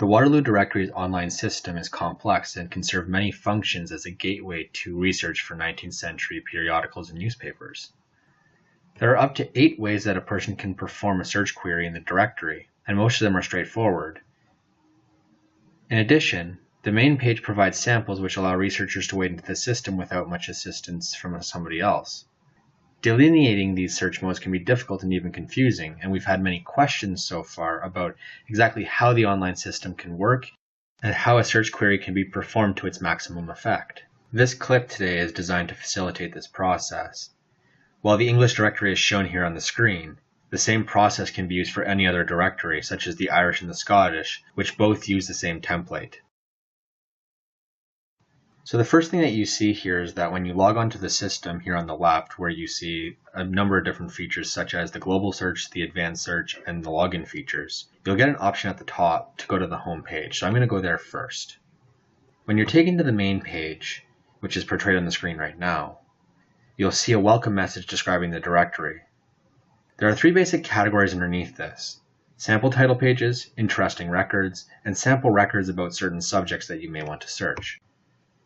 The Waterloo Directory's online system is complex and can serve many functions as a gateway to research for 19th century periodicals and newspapers. There are up to 8 ways that a person can perform a search query in the directory, and most of them are straightforward. In addition, the main page provides samples which allow researchers to wade into the system without much assistance from somebody else. Delineating these search modes can be difficult and even confusing, and we've had many questions so far about exactly how the online system can work and how a search query can be performed to its maximum effect. This clip today is designed to facilitate this process. While the English directory is shown here on the screen, the same process can be used for any other directory, such as the Irish and the Scottish, which both use the same template. So the first thing that you see here is that when you log onto the system here on the left, where you see a number of different features such as the global search, the advanced search, and the login features, you'll get an option at the top to go to the home page. So I'm going to go there first. When you're taken to the main page, which is portrayed on the screen right now, you'll see a welcome message describing the directory. There are 3 basic categories underneath this: sample title pages, interesting records, and sample records about certain subjects that you may want to search.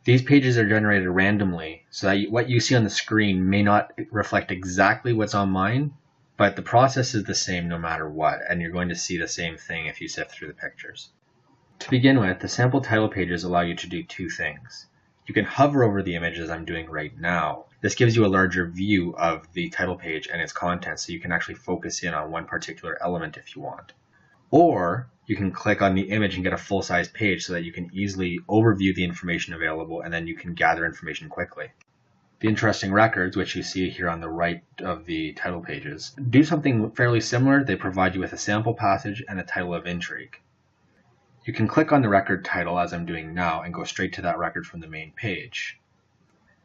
These pages are generated randomly, so that what you see on the screen may not reflect exactly what's on mine, but the process is the same no matter what, and you're going to see the same thing if you sift through the pictures. To begin with, the sample title pages allow you to do 2 things. You can hover over the image as I'm doing right now. This gives you a larger view of the title page and its contents, so you can actually focus in on one particular element if you want. Or you can click on the image and get a full-size page so that you can easily overview the information available, and then you can gather information quickly. The interesting records, which you see here on the right of the title pages, do something fairly similar. They provide you with a sample passage and a title of intrigue. You can click on the record title as I'm doing now and go straight to that record from the main page.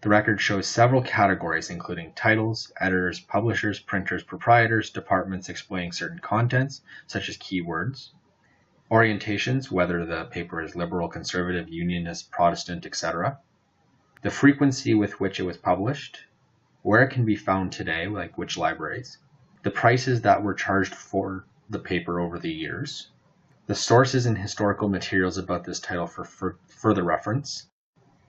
The record shows several categories, including titles, editors, publishers, printers, proprietors, departments explaining certain contents, such as keywords, orientations, whether the paper is liberal, conservative, unionist, Protestant, etc., the frequency with which it was published, where it can be found today, like which libraries, the prices that were charged for the paper over the years, the sources and historical materials about this title for further reference,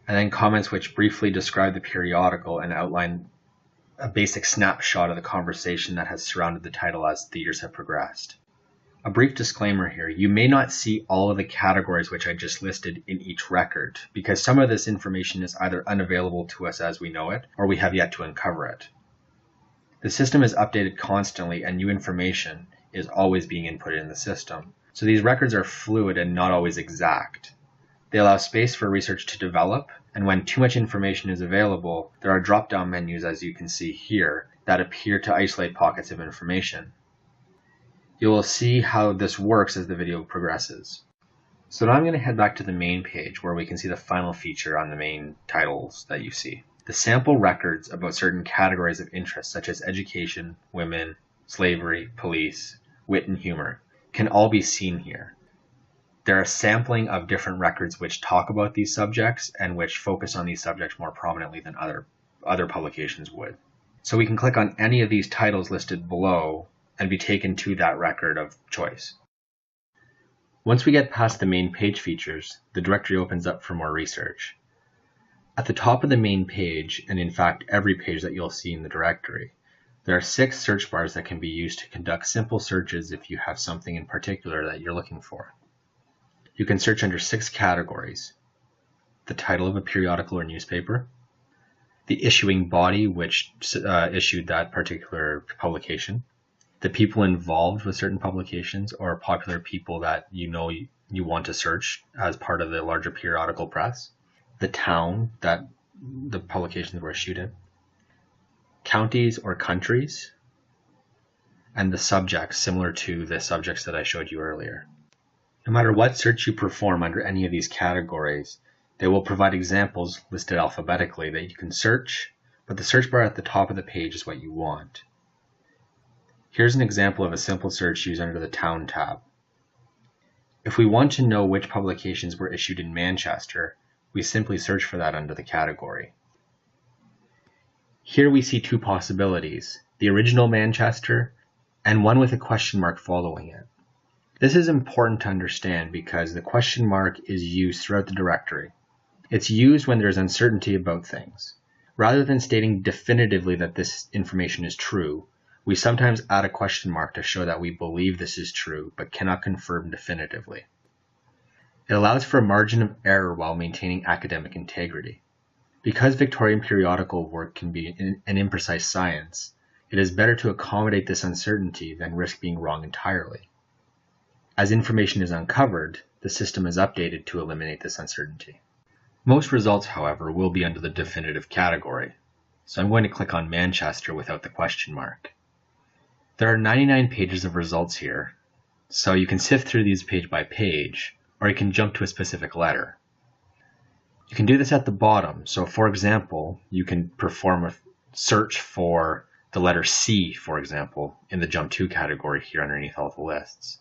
and then comments which briefly describe the periodical and outline a basic snapshot of the conversation that has surrounded the title as the years have progressed. A brief disclaimer here: you may not see all of the categories which I just listed in each record, because some of this information is either unavailable to us as we know it, or we have yet to uncover it. The system is updated constantly, and new information is always being inputted in the system. So these records are fluid and not always exact. They allow space for research to develop, and when too much information is available, there are drop-down menus, as you can see here, that appear to isolate pockets of information. You will see how this works as the video progresses. So now I'm going to head back to the main page where we can see the final feature on the main titles that you see. The sample records about certain categories of interest, such as education, women, slavery, police, wit and humor, can all be seen here. There are sampling of different records which talk about these subjects and which focus on these subjects more prominently than other publications would. So we can click on any of these titles listed below and be taken to that record of choice. Once we get past the main page features, the directory opens up for more research. At the top of the main page, and in fact every page that you'll see in the directory, there are 6 search bars that can be used to conduct simple searches if you have something in particular that you're looking for. You can search under 6 categories: the title of a periodical or newspaper, the issuing body which issued that particular publication, the people involved with certain publications or popular people that you know you want to search as part of the larger periodical press, the town that the publications were issued in, counties or countries, and the subjects similar to the subjects that I showed you earlier. No matter what search you perform under any of these categories, they will provide examples listed alphabetically that you can search, but the search bar at the top of the page is what you want. Here's an example of a simple search used under the Town tab. If we want to know which publications were issued in Manchester, we simply search for that under the category. Here we see 2 possibilities, the original Manchester and one with a question mark following it. This is important to understand because the question mark is used throughout the directory. It's used when there's uncertainty about things. Rather than stating definitively that this information is true, we sometimes add a question mark to show that we believe this is true but cannot confirm definitively. It allows for a margin of error while maintaining academic integrity. Because Victorian periodical work can be an imprecise science, it is better to accommodate this uncertainty than risk being wrong entirely. As information is uncovered, the system is updated to eliminate this uncertainty. Most results, however, will be under the definitive category, so I'm going to click on Manchester without the question mark. There are 99 pages of results here, so you can sift through these page by page, or you can jump to a specific letter. You can do this at the bottom, so for example, you can perform a search for the letter C, for example, in the Jump To category here underneath all the lists.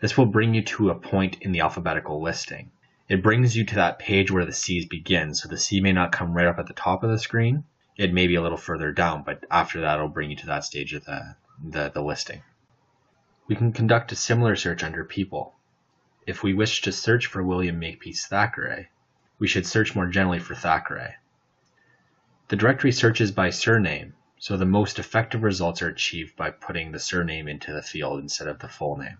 This will bring you to a point in the alphabetical listing. It brings you to that page where the C's begin, so the C may not come right up at the top of the screen. It may be a little further down, but after that it'll bring you to that stage of the listing. We can conduct a similar search under people. If we wish to search for William Makepeace Thackeray, we should search more generally for Thackeray. The directory searches by surname, so the most effective results are achieved by putting the surname into the field instead of the full name.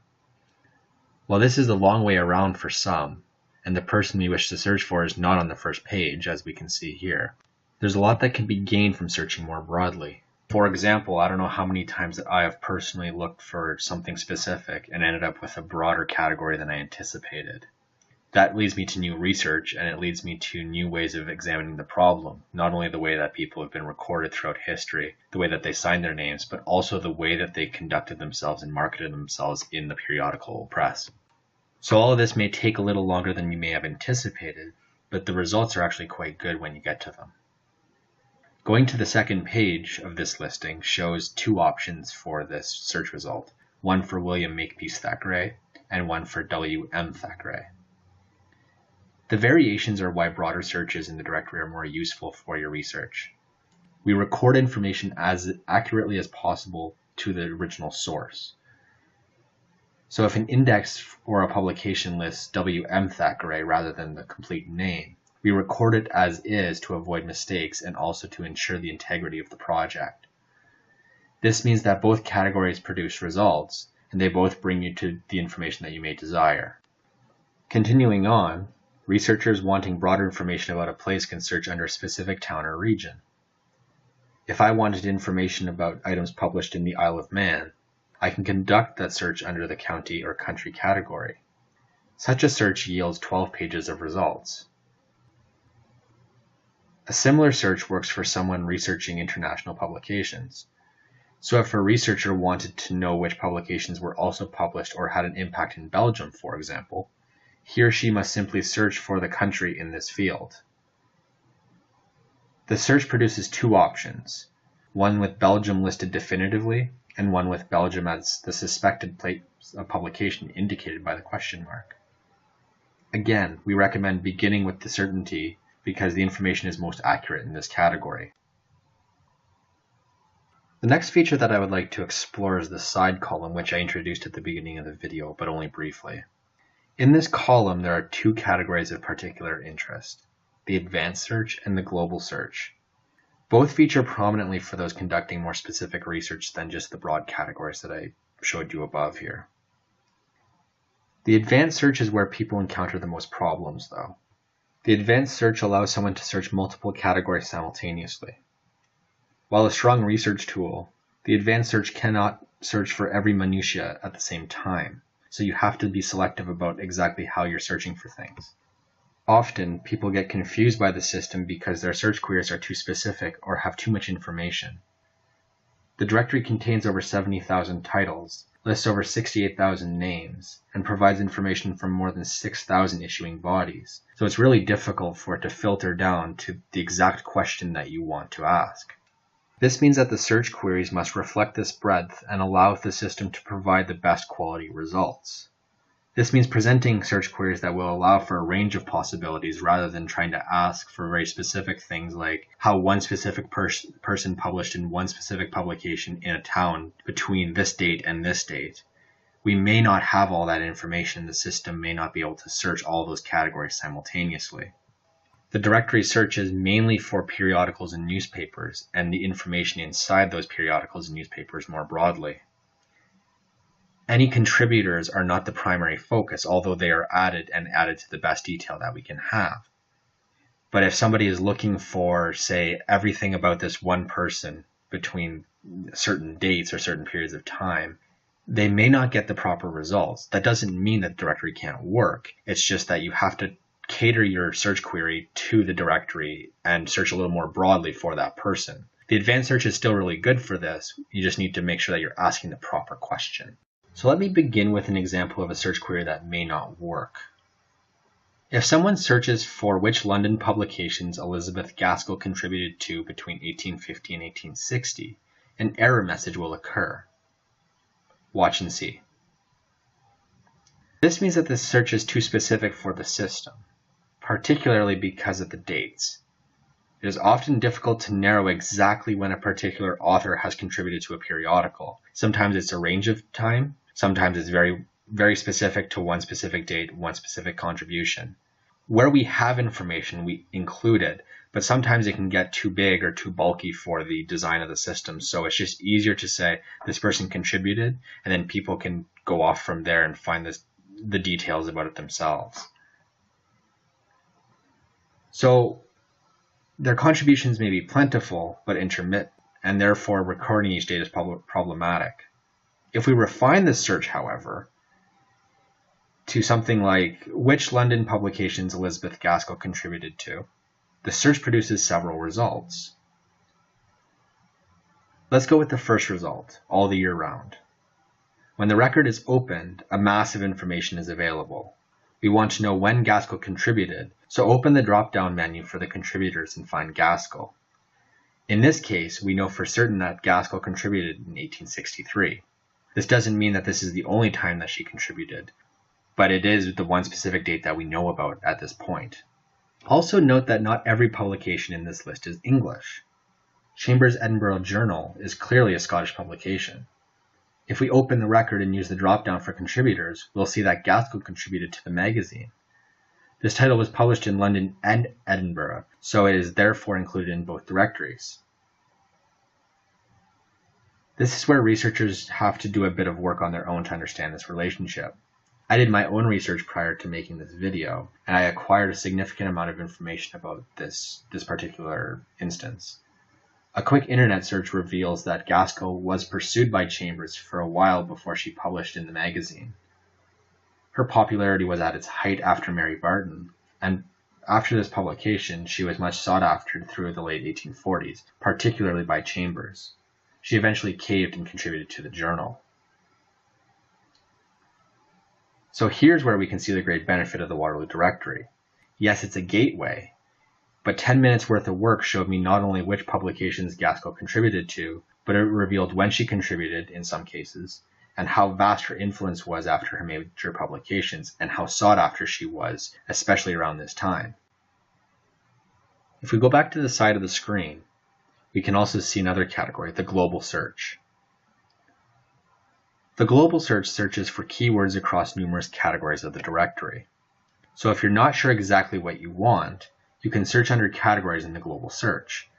While this is a long way around for some, and the person we wish to search for is not on the first page, as we can see here, there's a lot that can be gained from searching more broadly. For example, I don't know how many times that I have personally looked for something specific and ended up with a broader category than I anticipated. That leads me to new research, and it leads me to new ways of examining the problem, not only the way that people have been recorded throughout history, the way that they signed their names, but also the way that they conducted themselves and marketed themselves in the periodical press. So all of this may take a little longer than you may have anticipated, but the results are actually quite good when you get to them. Going to the second page of this listing shows two options for this search result, one for William Makepeace Thackeray and one for W.M. Thackeray. The variations are why broader searches in the directory are more useful for your research. We record information as accurately as possible to the original source. So if an index or a publication lists W.M. Thackeray rather than the complete name, we record it as is to avoid mistakes and also to ensure the integrity of the project. This means that both categories produce results, and they both bring you to the information that you may desire. Continuing on, researchers wanting broader information about a place can search under a specific town or region. If I wanted information about items published in the Isle of Man, I can conduct that search under the county or country category. Such a search yields 12 pages of results. A similar search works for someone researching international publications. So if a researcher wanted to know which publications were also published or had an impact in Belgium, for example, he or she must simply search for the country in this field. The search produces two options, one with Belgium listed definitively and one with Belgium as the suspected place of publication indicated by the question mark. Again, we recommend beginning with the certainty because the information is most accurate in this category. The next feature that I would like to explore is the side column, which I introduced at the beginning of the video, but only briefly. In this column, there are two categories of particular interest, the advanced search and the global search. Both feature prominently for those conducting more specific research than just the broad categories that I showed you above here. The advanced search is where people encounter the most problems, though. The advanced search allows someone to search multiple categories simultaneously. While a strong research tool, the advanced search cannot search for every minutiae at the same time, so you have to be selective about exactly how you're searching for things. Often, people get confused by the system because their search queries are too specific or have too much information. The directory contains over 70,000 titles, lists over 68,000 names, and provides information from more than 6,000 issuing bodies, so it's really difficult for it to filter down to the exact question that you want to ask. This means that the search queries must reflect this breadth and allow the system to provide the best quality results. This means presenting search queries that will allow for a range of possibilities rather than trying to ask for very specific things like how one specific person published in one specific publication in a town between this date and this date. we may not have all that information. The system may not be able to search all those categories simultaneously. The directory searches mainly for periodicals and newspapers and the information inside those periodicals and newspapers more broadly. Any contributors are not the primary focus, although they are added to the best detail that we can have. But if somebody is looking for, say, everything about this one person between certain dates or certain periods of time, they may not get the proper results. That doesn't mean that the directory can't work. It's just that you have to cater your search query to the directory and search a little more broadly for that person. The advanced search is still really good for this. You just need to make sure that you're asking the proper question. So let me begin with an example of a search query that may not work. If someone searches for which London publications Elizabeth Gaskell contributed to between 1850 and 1860, an error message will occur. Watch and see. This means that this search is too specific for the system, particularly because of the dates. It is often difficult to narrow exactly when a particular author has contributed to a periodical. Sometimes it's a range of time, sometimes it's very, very specific to one specific date, one specific contribution. Where we have information, we include it, but sometimes it can get too big or too bulky for the design of the system. So it's just easier to say this person contributed, and then people can go off from there and find the details about it themselves. So their contributions may be plentiful but intermittent, and therefore recording each date is problematic. If we refine this search, however, to something like which London publications Elizabeth Gaskell contributed to, the search produces several results. Let's go with the first result, all the year round. When the record is opened, a mass of information is available. We want to know when Gaskell contributed, so open the drop-down menu for the contributors and find Gaskell. In this case, we know for certain that Gaskell contributed in 1863. This doesn't mean that this is the only time that she contributed, but it is the one specific date that we know about at this point. Also note that not every publication in this list is English. Chambers' Edinburgh Journal is clearly a Scottish publication. If we open the record and use the drop-down for contributors, we'll see that Gaskell contributed to the magazine. This title was published in London and Edinburgh, so it is therefore included in both directories. This is where researchers have to do a bit of work on their own to understand this relationship. I did my own research prior to making this video, and I acquired a significant amount of information about this particular instance. A quick internet search reveals that Gaskell was pursued by Chambers for a while before she published in the magazine. Her popularity was at its height after Mary Barton, and after this publication, she was much sought after through the late 1840s, particularly by Chambers. She eventually caved and contributed to the journal. So here's where we can see the great benefit of the Waterloo Directory. Yes, it's a gateway, but 10 minutes worth of work showed me not only which publications Gaskell contributed to, but it revealed when she contributed in some cases, and how vast her influence was after her major publications, and how sought after she was, especially around this time. If we go back to the side of the screen, we can also see another category, the global search. The global search searches for keywords across numerous categories of the directory. So if you're not sure exactly what you want, you can search under categories in the global search.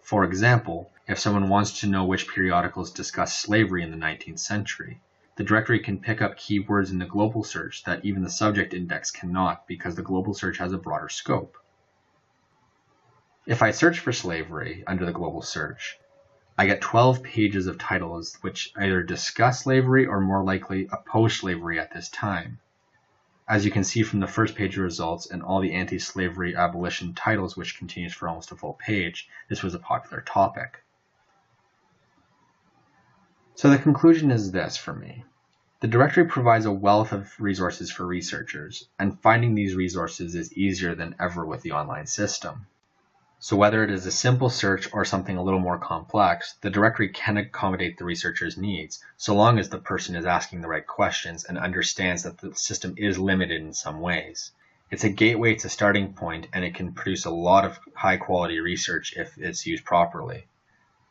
For example, if someone wants to know which periodicals discuss slavery in the 19th century, the directory can pick up keywords in the global search that even the subject index cannot, because the global search has a broader scope. If I search for slavery under the global search, I get 12 pages of titles which either discuss slavery or more likely oppose slavery at this time. As you can see from the first page of results and all the anti-slavery abolition titles, which continues for almost a full page, this was a popular topic. So the conclusion is this for me. The directory provides a wealth of resources for researchers, and finding these resources is easier than ever with the online system. So whether it is a simple search or something a little more complex, the directory can accommodate the researcher's needs, so long as the person is asking the right questions and understands that the system is limited in some ways. It's a gateway, it's a starting point, and it can produce a lot of high quality research if it's used properly.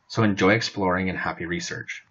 So enjoy exploring and happy research.